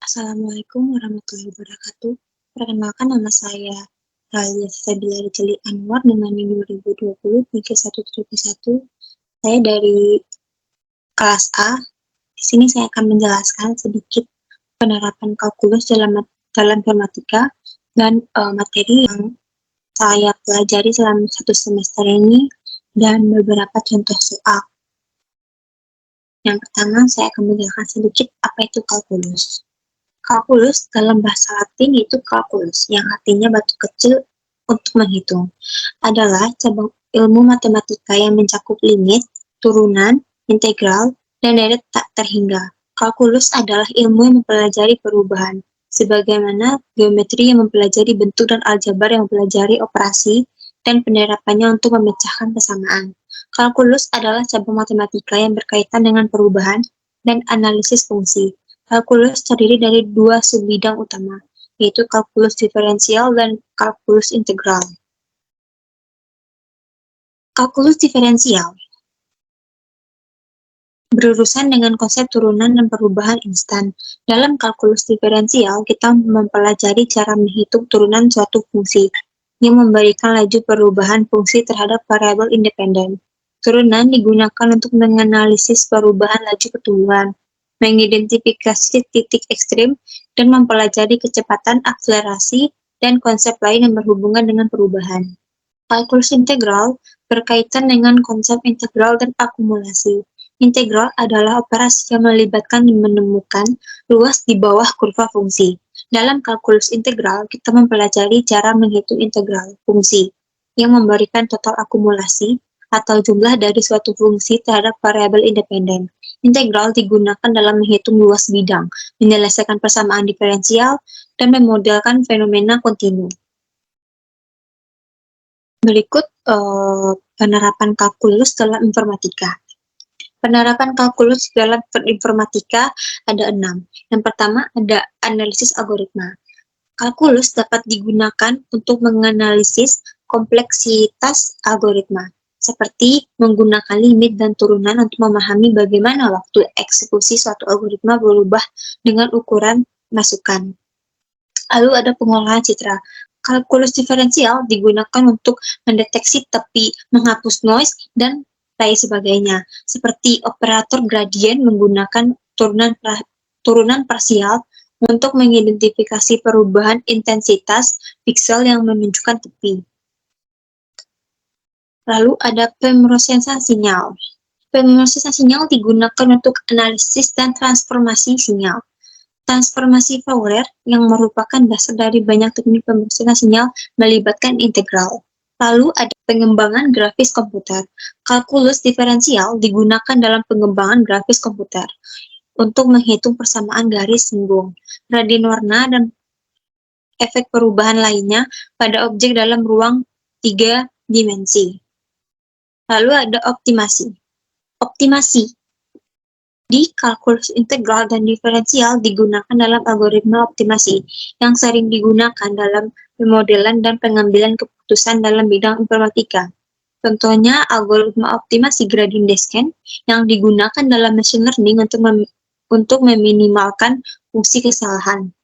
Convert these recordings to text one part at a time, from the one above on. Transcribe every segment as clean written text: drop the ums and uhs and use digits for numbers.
Assalamualaikum warahmatullahi wabarakatuh. Perkenalkan nama saya Ralia Sabila Rizali Anwar dengan NIM 2020 3171. Saya dari kelas A. Di sini saya akan menjelaskan sedikit penerapan kalkulus dalam informatika dan materi yang saya pelajari selama satu semester ini dan beberapa contoh soal. Yang pertama, saya akan menjelaskan sedikit apa itu kalkulus. Kalkulus dalam bahasa Latin itu kalkulus, yang artinya batu kecil untuk menghitung. Adalah cabang ilmu matematika yang mencakup limit, turunan, integral, dan deret tak terhingga. Kalkulus adalah ilmu yang mempelajari perubahan, sebagaimana geometri yang mempelajari bentuk dan aljabar yang mempelajari operasi dan penerapannya untuk memecahkan persamaan. Kalkulus adalah cabang matematika yang berkaitan dengan perubahan dan analisis fungsi. Kalkulus terdiri dari dua subbidang utama, yaitu kalkulus diferensial dan kalkulus integral. Kalkulus diferensial berurusan dengan konsep turunan dan perubahan instan. Dalam kalkulus diferensial, kita mempelajari cara menghitung turunan suatu fungsi yang memberikan laju perubahan fungsi terhadap variabel independen. Turunan digunakan untuk menganalisis perubahan laju pertumbuhan, mengidentifikasi titik ekstrim, dan mempelajari kecepatan, akselerasi, dan konsep lain yang berhubungan dengan perubahan. Kalkulus integral berkaitan dengan konsep integral dan akumulasi. Integral adalah operasi yang melibatkan menemukan luas di bawah kurva fungsi. Dalam kalkulus integral, kita mempelajari cara menghitung integral fungsi yang memberikan total akumulasi atau jumlah dari suatu fungsi terhadap variabel independen. Integral digunakan dalam menghitung luas bidang, menyelesaikan persamaan diferensial, dan memodelkan fenomena kontinu. Berikut penerapan kalkulus dalam informatika. Penerapan kalkulus dalam informatika ada 6. Yang pertama ada analisis algoritma. Kalkulus dapat digunakan untuk menganalisis kompleksitas algoritma, seperti menggunakan limit dan turunan untuk memahami bagaimana waktu eksekusi suatu algoritma berubah dengan ukuran masukan. Lalu ada pengolahan citra. Kalkulus diferensial digunakan untuk mendeteksi tepi, menghapus noise, dan lain sebagainya. Seperti operator gradien menggunakan turunan parsial untuk mengidentifikasi perubahan intensitas piksel yang menunjukkan tepi. Lalu ada pemrosesan sinyal. Pemrosesan sinyal digunakan untuk analisis dan transformasi sinyal. Transformasi Fourier yang merupakan dasar dari banyak teknik pemrosesan sinyal melibatkan integral. Lalu ada pengembangan grafis komputer. Kalkulus diferensial digunakan dalam pengembangan grafis komputer untuk menghitung persamaan garis singgung, gradien warna, dan efek perubahan lainnya pada objek dalam ruang 3 dimensi. Lalu ada optimasi. Optimasi di kalkulus integral dan diferensial digunakan dalam algoritma optimasi yang sering digunakan dalam pemodelan dan pengambilan keputusan dalam bidang informatika. Contohnya algoritma optimasi gradient descent yang digunakan dalam machine learning untuk meminimalkan fungsi kesalahan.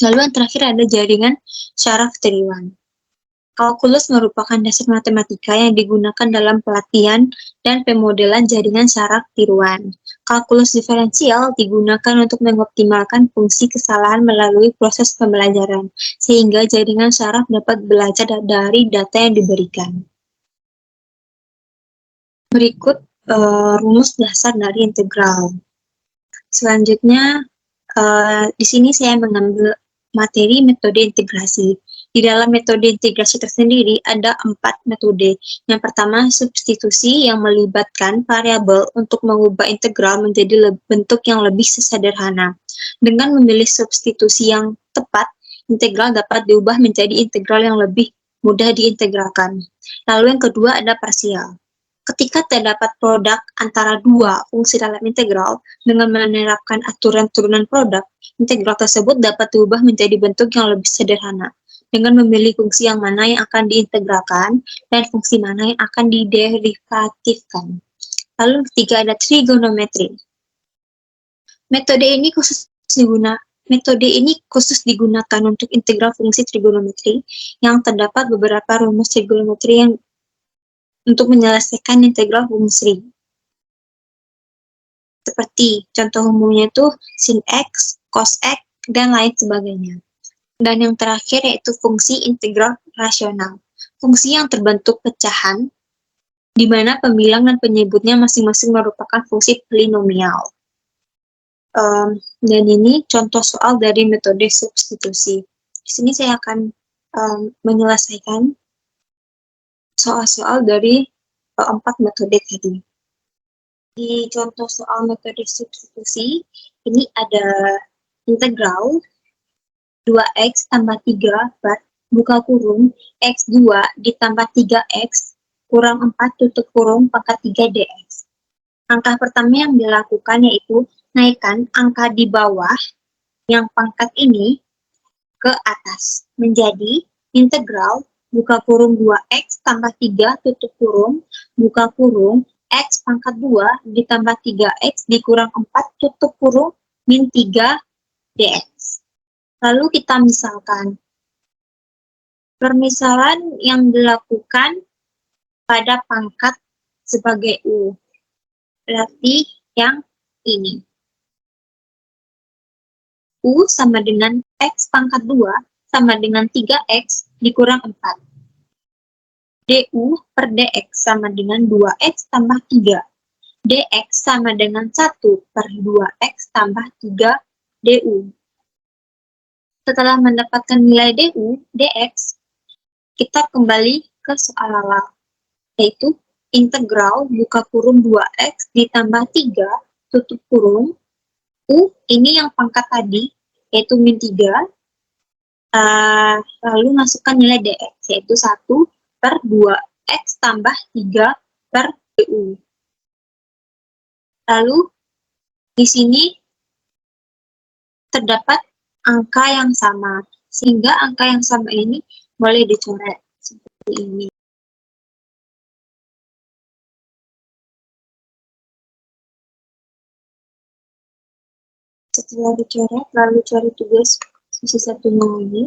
Lalu yang terakhir ada jaringan syaraf tiruan. Kalkulus merupakan dasar matematika yang digunakan dalam pelatihan dan pemodelan jaringan syaraf tiruan. Kalkulus diferensial digunakan untuk mengoptimalkan fungsi kesalahan melalui proses pembelajaran, sehingga jaringan syaraf dapat belajar dari data yang diberikan. Berikut rumus dasar dari integral. Selanjutnya, di sini saya mengambil materi metode integrasi. Di dalam metode integrasi tersendiri ada 4 metode. Yang pertama, substitusi yang melibatkan variabel untuk mengubah integral menjadi bentuk yang lebih sederhana. Dengan memilih substitusi yang tepat, integral dapat diubah menjadi integral yang lebih mudah diintegralkan. Lalu yang kedua ada parsial. Ketika terdapat produk antara dua fungsi dalam integral, dengan menerapkan aturan turunan produk, integral tersebut dapat diubah menjadi bentuk yang lebih sederhana, dengan memilih fungsi yang mana yang akan diintegralkan dan fungsi mana yang akan diderivatifkan. Lalu ketiga ada trigonometri. Metode ini khusus Metode ini khusus digunakan untuk integral fungsi trigonometri yang terdapat beberapa rumus trigonometri yang untuk menyelesaikan integral fungsi. Seperti contoh umumnya itu sin X, cos X, dan lain sebagainya. Dan yang terakhir yaitu fungsi integral rasional. Fungsi yang terbentuk pecahan, di mana pembilang dan penyebutnya masing-masing merupakan fungsi polinomial. Dan ini contoh soal dari metode substitusi. Di sini saya akan menyelesaikan soal-soal dari 4 metode tadi. Di contoh soal metode substitusi, ini ada integral 2x tambah 3 per buka kurung x2 ditambah 3x kurang 4 tutup kurung pangkat 3 dx. Langkah pertama yang dilakukan yaitu naikkan angka di bawah yang pangkat ini ke atas menjadi integral buka kurung 2x tambah 3 tutup kurung buka kurung x pangkat 2 ditambah 3x dikurang 4 tutup kurung min 3 dx. Lalu kita misalkan. Permisalan yang dilakukan pada pangkat sebagai U. Berarti yang ini. U sama dengan X pangkat 2 sama dengan 3X dikurang 4. DU per DX sama dengan 2X tambah 3. DX sama dengan 1 per 2X tambah 3 DU. Setelah mendapatkan nilai DU, DX, kita kembali ke soal awal, yaitu integral buka kurung 2X ditambah 3 tutup kurung U, ini yang pangkat tadi, yaitu min 3, lalu masukkan nilai DX, yaitu 1 per 2X tambah 3 per DU. Lalu, di sini terdapat angka yang sama, sehingga angka yang sama ini boleh dicoret seperti ini. Setelah dicoret, lalu cari tugas sisi satunya lagi.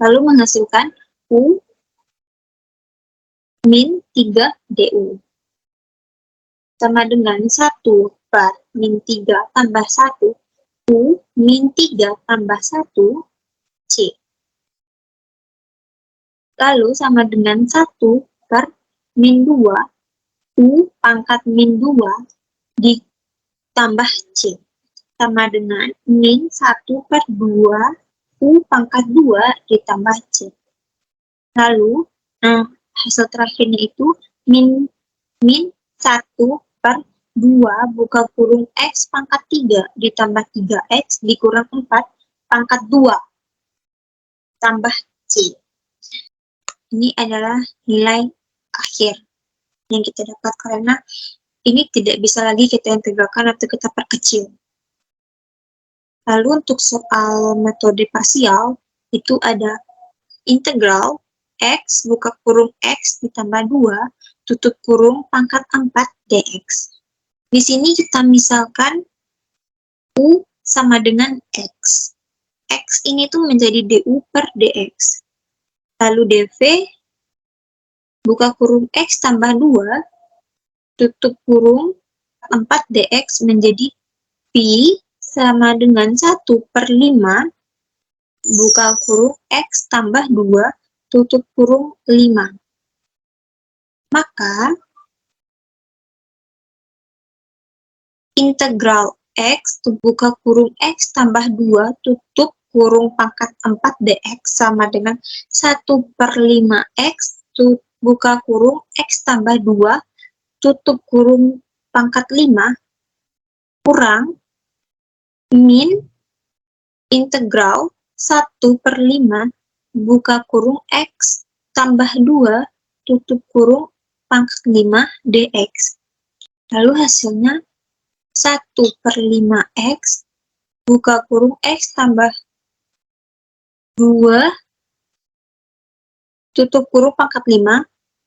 Lalu menghasilkan U min 3 DU. Sama dengan 1 per min 3 tambah 1, U min 3 tambah 1, C. Lalu sama dengan 1 per min 2, U pangkat min 2 ditambah C. Sama dengan min 1 per 2, U pangkat 2 ditambah C. Lalu, hasil terakhirnya itu min 1 per 2 buka kurung X pangkat 3 ditambah 3X dikurang 4 pangkat 2 tambah C. Ini adalah nilai akhir yang kita dapat karena ini tidak bisa lagi kita integralkan atau kita perkecil. Lalu untuk soal metode parsial, itu ada integral X buka kurung X ditambah 2 tutup kurung pangkat 4 dx. Di sini kita misalkan U sama dengan X. X ini tuh menjadi DU per DX. Lalu DV buka kurung X tambah 2 tutup kurung 4 dx menjadi Pi sama dengan 1 per 5 buka kurung X tambah 2 tutup kurung 5. Maka integral X buka kurung X tambah 2 tutup kurung pangkat 4 dx sama dengan 1 per 5X buka kurung X tambah 2 tutup kurung pangkat 5 kurang min integral 1 per 5 buka kurung X tambah 2 tutup kurung pangkat 5 dx. Lalu hasilnya 1 per 5X buka kurung X tambah 2 tutup kurung pangkat 5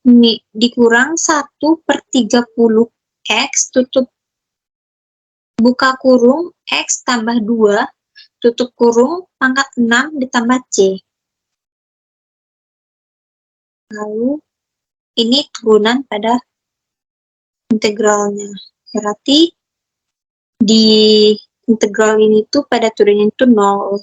Ini dikurang 1/30 X tutup buka kurung X tambah 2 tutup kurung pangkat 6 ditambah C. Lalu ini turunan pada integralnya. Berarti di integral ini tuh pada turunnya itu 0.